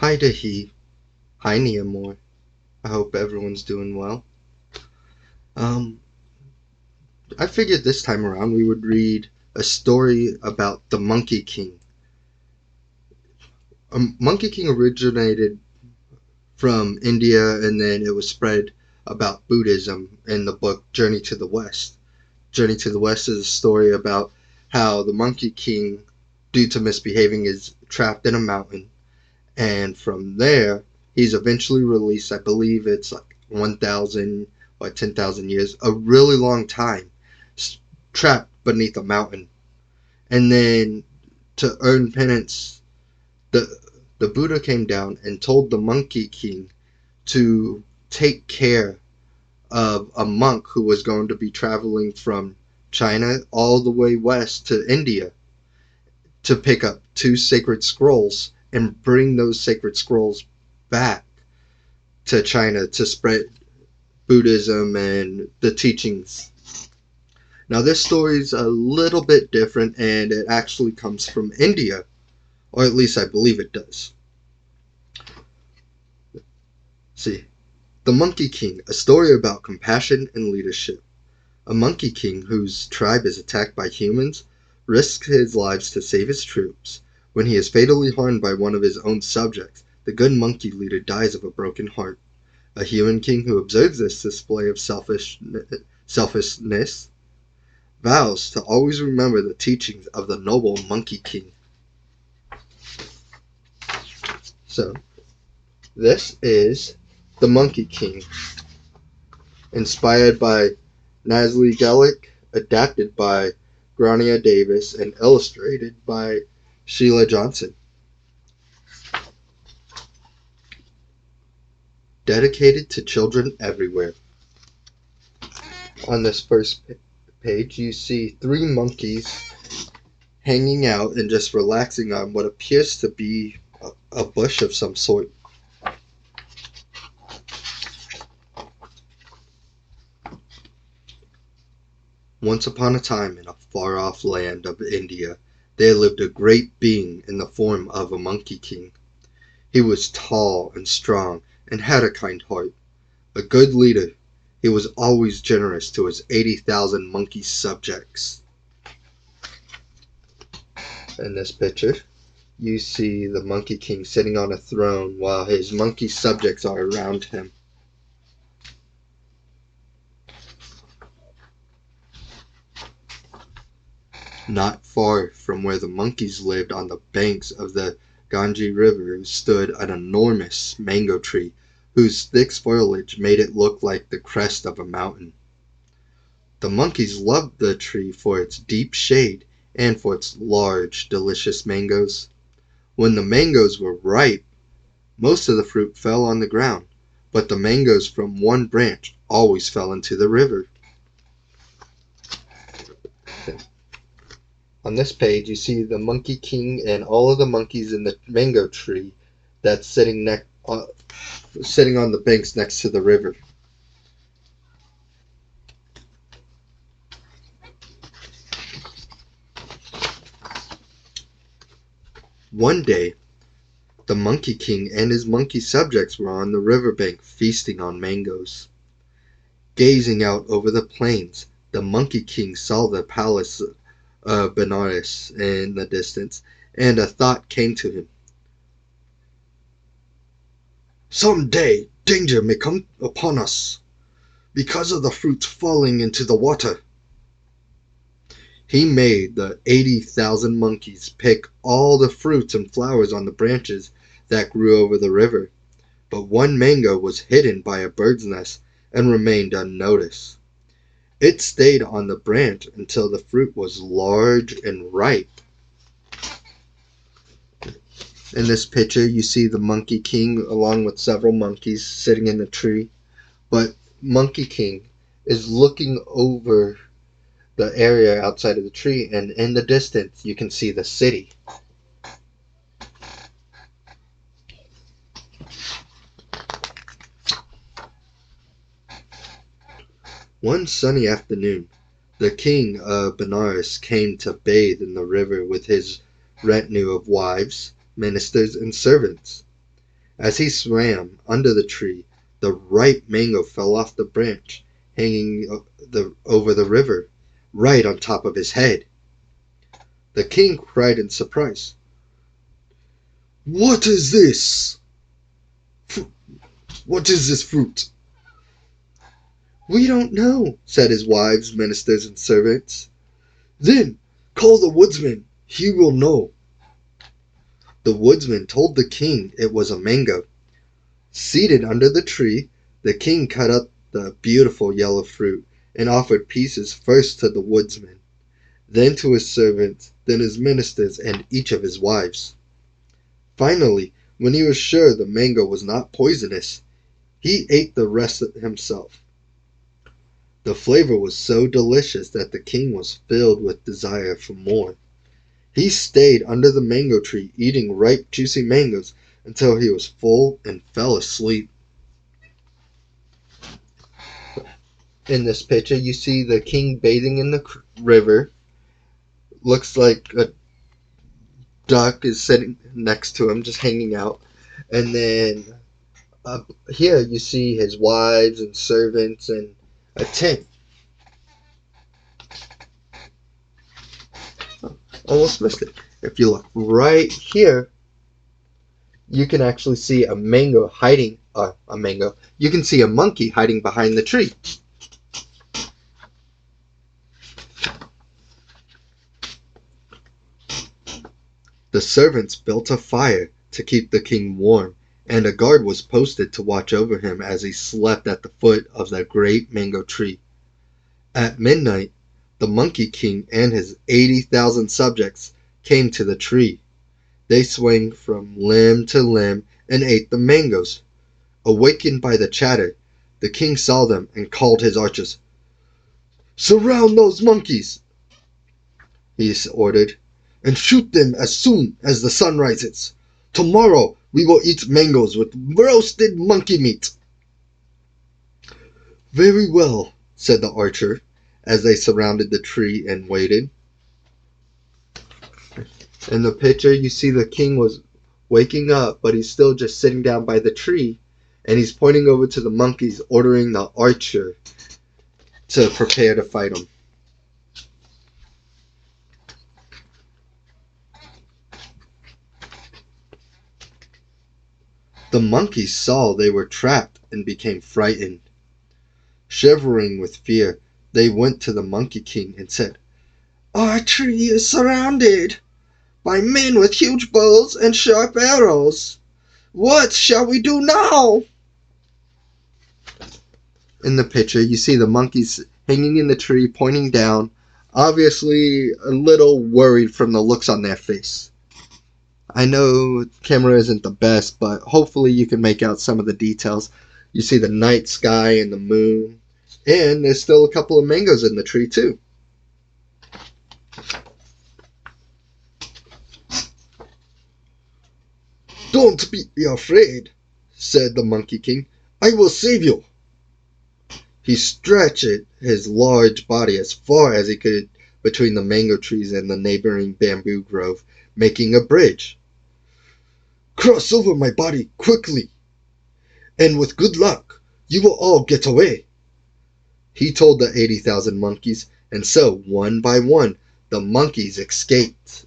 Hi to he. Hi Neamore. I hope everyone's doing well. Um, I figured this time around we would read a story about the Monkey King. Monkey King originated from India and then it was spread about Buddhism in the book Journey to the West. Journey to the West is a story about how the Monkey King, due to misbehaving, is trapped in a mountain. And from there, he's eventually released. I believe it's like 1,000 or 10,000 years, a really long time, trapped beneath a mountain. And then to earn penance, the the Buddha came down and told the Monkey King to take care of a monk who was going to be traveling from China all the way west to India to pick up two sacred scrolls and bring those sacred scrolls back to China to spread Buddhism and the teachings. Now, this story is a little bit different and it actually comes from India, or at least I believe it does. See, The Monkey King, a story about compassion and leadership. A monkey king whose tribe is attacked by humans risks his lives to save his troops. When he is fatally harmed by one of his own subjects, the good monkey leader dies of a broken heart. A human king who observes this display of selfishness vows to always remember the teachings of the noble Monkey King. So, this is The Monkey King, inspired by Nazli Gellek, adapted by Grania Davis, and illustrated by Sheila Johnson. Dedicated to children everywhere. On this first page, you see three monkeys hanging out and just relaxing on what appears to be a bush of some sort. Once upon a time, in a far-off land of India, there lived a great being in the form of a monkey king. He was tall and strong and had a kind heart. A good leader, he was always generous to his 80,000 monkey subjects. In this picture, you see the Monkey King sitting on a throne while his monkey subjects are around him. Not far from where the monkeys lived on the banks of the Ganges River stood an enormous mango tree whose thick foliage made it look like the crest of a mountain. The monkeys loved the tree for its deep shade and for its large, delicious mangoes. When the mangoes were ripe, most of the fruit fell on the ground, but the mangoes from one branch always fell into the river. On this page, you see the Monkey King and all of the monkeys in the mango tree that's sitting on the banks next to the river. One day, the Monkey King and his monkey subjects were on the riverbank feasting on mangoes. Gazing out over the plains, the Monkey King saw the palace of Benares in the distance, and a thought came to him. Some day danger may come upon us because of the fruits falling into the water. He made the 80,000 monkeys pick all the fruits and flowers on the branches that grew over the river, but one mango was hidden by a bird's nest and remained unnoticed. It stayed on the branch until the fruit was large and ripe. In this picture, you see the Monkey King along with several monkeys sitting in a tree, but Monkey King is looking over the area outside of the tree, and in the distance you can see the city. One sunny afternoon, the king of Benares came to bathe in the river with his retinue of wives, ministers, and servants. As he swam under the tree, the ripe mango fell off the branch hanging over the river, right on top of his head. The king cried in surprise, "What is this? What is this fruit?" "We don't know," said his wives, ministers, and servants. "Then call the woodsman. He will know." The woodsman told the king it was a mango. Seated under the tree, the king cut up the beautiful yellow fruit and offered pieces first to the woodsman, then to his servants, then his ministers, and each of his wives. Finally, when he was sure the mango was not poisonous, he ate the rest himself. The flavor was so delicious that the king was filled with desire for more. He stayed under the mango tree eating ripe, juicy mangoes until he was full and fell asleep. In this picture, you see the king bathing in the river. Looks like a duck is sitting next to him, just hanging out. And then here you see his wives and servants and a tent. Oh, almost missed it. If you look right here, you can actually see a mango hiding. A mango. You can see a monkey hiding behind the tree. The servants built a fire to keep the king warm, and a guard was posted to watch over him as he slept at the foot of the great mango tree. At midnight, the Monkey King and his 80,000 subjects came to the tree. They swung from limb to limb and ate the mangoes. Awakened by the chatter, the king saw them and called his archers. "Surround those monkeys," he ordered, "and shoot them as soon as the sun rises. Tomorrow we will eat mangoes with roasted monkey meat." "Very well," said the archer, as they surrounded the tree and waited. In the picture, you see the king was waking up, but he's still just sitting down by the tree, and he's pointing over to the monkeys, ordering the archer to prepare to fight him. The monkeys saw they were trapped and became frightened. Shivering with fear, they went to the Monkey King and said, "Our tree is surrounded by men with huge bows and sharp arrows. What shall we do now?" In the picture, you see the monkeys hanging in the tree, pointing down, obviously a little worried from the looks on their face. I know camera isn't the best, but hopefully you can make out some of the details. You see the night sky and the moon, and there's still a couple of mangoes in the tree too. "Don't be afraid," said the Monkey King. "I will save you." He stretched his large body as far as he could between the mango trees and the neighboring bamboo grove, making a bridge. "Cross over my body quickly, and with good luck, you will all get away," he told the 80,000 monkeys, and so, one by one, the monkeys escaped.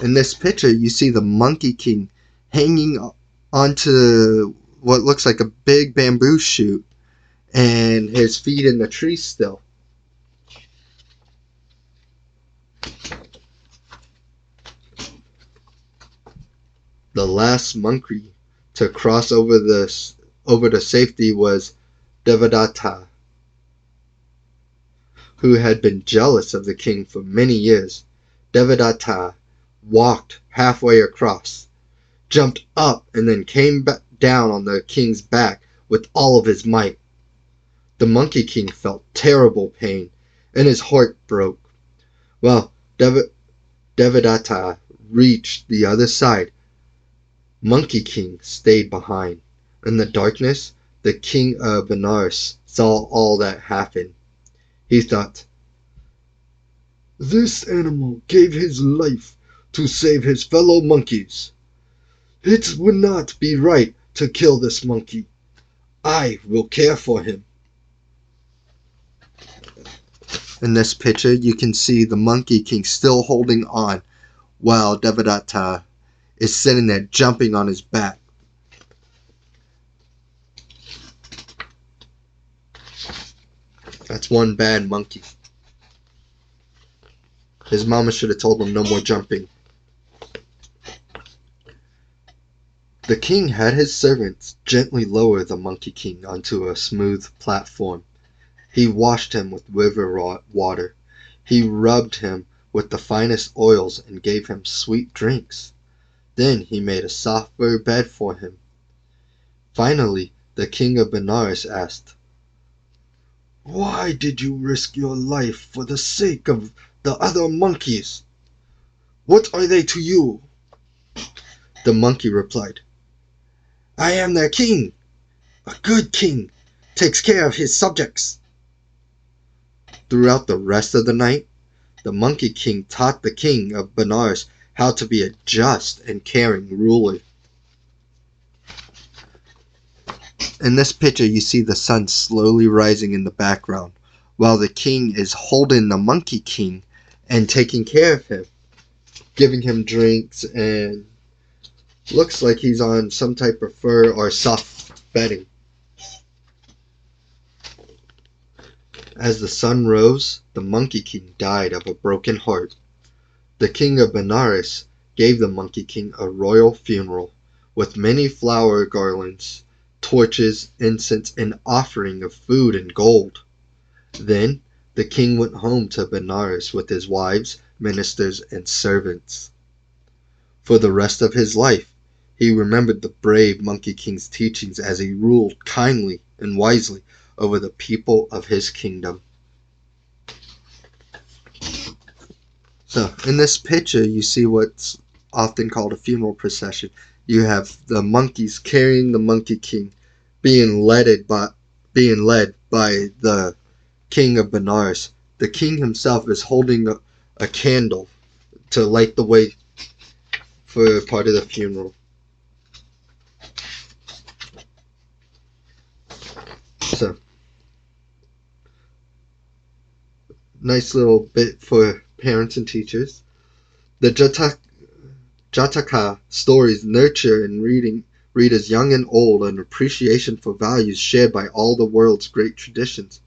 In this picture, you see the Monkey King hanging onto what looks like a big bamboo shoot, and his feet in the tree still. The last monkey to cross over to safety was Devadatta, who had been jealous of the king for many years. Devadatta walked halfway across, jumped up, and then came back down on the king's back with all of his might. The Monkey King felt terrible pain, and his heart broke. Well, Devadatta reached the other side. Monkey King stayed behind. In the darkness, the king of Benares saw all that happened. He thought, "This animal gave his life to save his fellow monkeys. It would not be right to kill this monkey. I will care for him. In this picture, you can see the Monkey King still holding on while Devadatta is sitting there jumping on his back. That's one bad monkey. His mama should have told him no more jumping. The king had his servants gently lower the Monkey King onto a smooth platform. He washed him with river water. He rubbed him with the finest oils and gave him sweet drinks. Then he made a soft fur bed for him. Finally, the king of Benares asked, "Why did you risk your life for the sake of the other monkeys? What are they to you?" The monkey replied, "I am their king. A good king takes care of his subjects." Throughout the rest of the night, the Monkey King taught the king of Benares how to be a just and caring ruler. In this picture, you see the sun slowly rising in the background, while the king is holding the Monkey King and taking care of him, giving him drinks, and looks like he's on some type of fur or soft bedding. As the sun rose, the Monkey King died of a broken heart. The king of Benares gave the Monkey King a royal funeral, with many flower garlands, torches, incense, and offering of food and gold. Then the king went home to Benares with his wives, ministers, and servants. For the rest of his life, he remembered the brave Monkey King's teachings as he ruled kindly and wisely over the people of his kingdom. So, in this picture, you see what's often called a funeral procession. You have the monkeys carrying the Monkey King, being led by the king of Benares. The king himself is holding a candle to light the way for part of the funeral. So, nice little bit for parents and teachers. The Jataka stories nurture in readers young and old an appreciation for values shared by all the world's great traditions.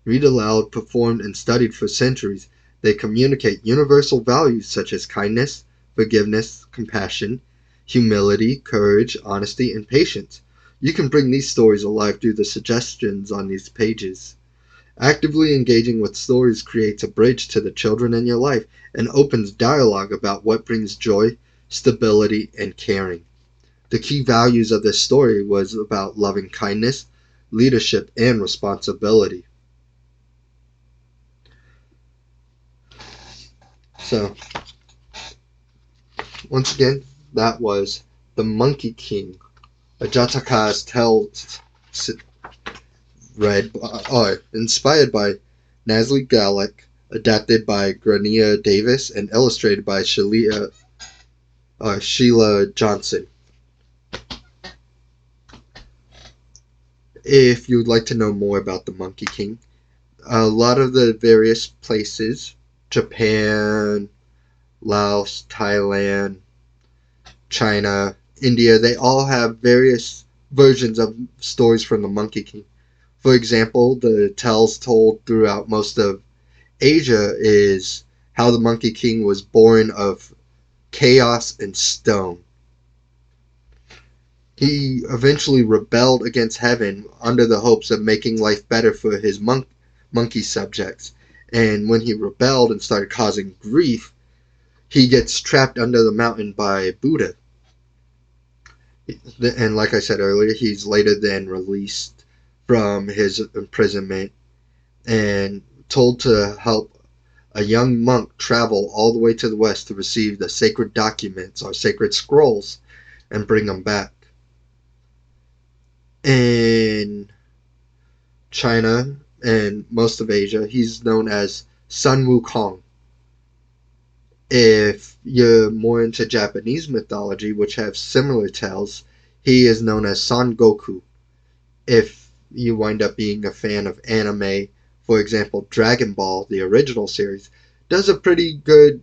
Read aloud, performed, and studied for centuries, they communicate universal values such as kindness, forgiveness, compassion, humility, courage, honesty, and patience. You can bring these stories alive through the suggestions on these pages. Actively engaging with stories creates a bridge to the children in your life and opens dialogue about what brings joy, stability, and caring. The key values of this story was about loving kindness, leadership, and responsibility. So, once again, that was The Monkey King, a Jataka's tale inspired by Nazli Gellek, adapted by Grania Davis, and illustrated by Sheila Johnson. If you'd like to know more about the Monkey King, a lot of the various places, Japan, Laos, Thailand, China, India, they all have various versions of stories from the Monkey King. For example, the tales told throughout most of Asia is how the Monkey King was born of chaos and stone. He eventually rebelled against heaven under the hopes of making life better for his monkey subjects. And when he rebelled and started causing grief, he gets trapped under the mountain by Buddha. And like I said earlier, he's later then released from his imprisonment and told to help a young monk travel all the way to the west to receive the sacred documents or sacred scrolls and bring them back. In China and most of Asia, he's known as Sun Wukong. If you're more into Japanese mythology, which have similar tales, he is known as Son Goku. If you wind up being a fan of anime, for example, Dragon Ball, the original series, does a pretty good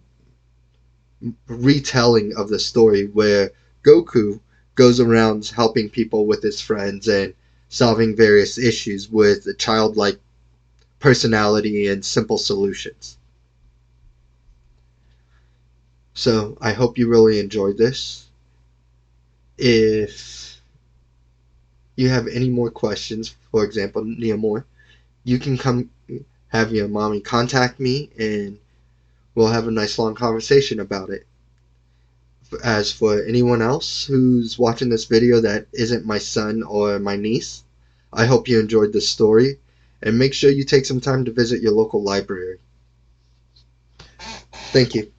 retelling of the story where Goku goes around helping people with his friends and solving various issues with a childlike personality and simple solutions. So I hope you really enjoyed this. If you have any more questions, for example, Neomore, you can come have your mommy contact me and we'll have a nice long conversation about it. As for anyone else who's watching this video that isn't my son or my niece, I hope you enjoyed this story and make sure you take some time to visit your local library. Thank you.